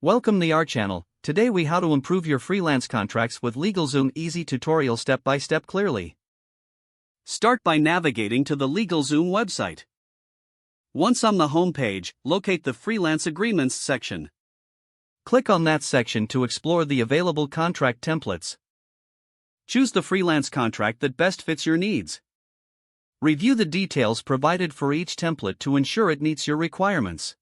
Welcome to our channel. Today we how to improve your freelance contracts with LegalZoom easy tutorial step by step clearly. Start by navigating to the LegalZoom website. Once on the home page, locate the Freelance Agreements section. Click on that section to explore the available contract templates. Choose the freelance contract that best fits your needs. Review the details provided for each template to ensure it meets your requirements.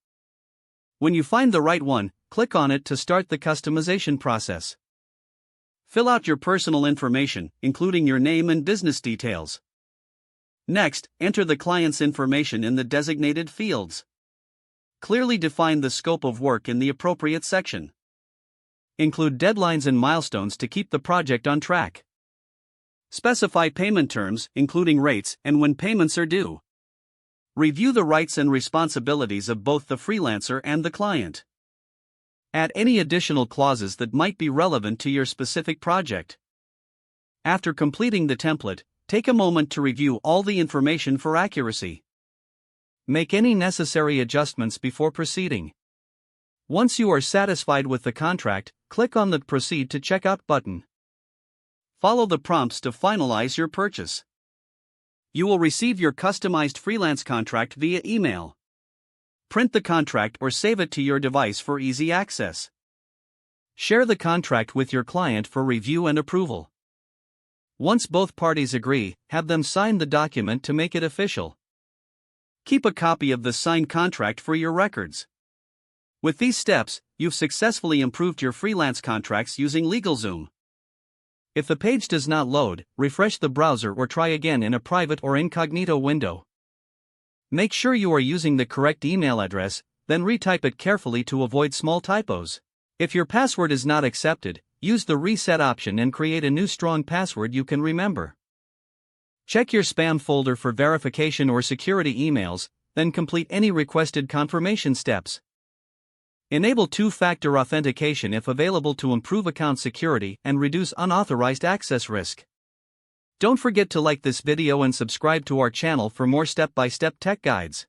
When you find the right one, click on it to start the customization process. Fill out your personal information, including your name and business details. Next, enter the client's information in the designated fields. Clearly define the scope of work in the appropriate section. Include deadlines and milestones to keep the project on track. Specify payment terms, including rates, and when payments are due. Review the rights and responsibilities of both the freelancer and the client. Add any additional clauses that might be relevant to your specific project. After completing the template, take a moment to review all the information for accuracy. Make any necessary adjustments before proceeding. Once you are satisfied with the contract, click on the Proceed to Checkout button. Follow the prompts to finalize your purchase. You will receive your customized freelance contract via email. Print the contract or save it to your device for easy access. Share the contract with your client for review and approval. Once both parties agree, have them sign the document to make it official. Keep a copy of the signed contract for your records. With these steps, you've successfully improved your freelance contracts using LegalZoom. If the page does not load, refresh the browser or try again in a private or incognito window. Make sure you are using the correct email address, then retype it carefully to avoid small typos. If your password is not accepted, use the reset option and create a new strong password you can remember. Check your spam folder for verification or security emails, then complete any requested confirmation steps. Enable two-factor authentication if available to improve account security and reduce unauthorized access risk. Don't forget to like this video and subscribe to our channel for more step-by-step tech guides.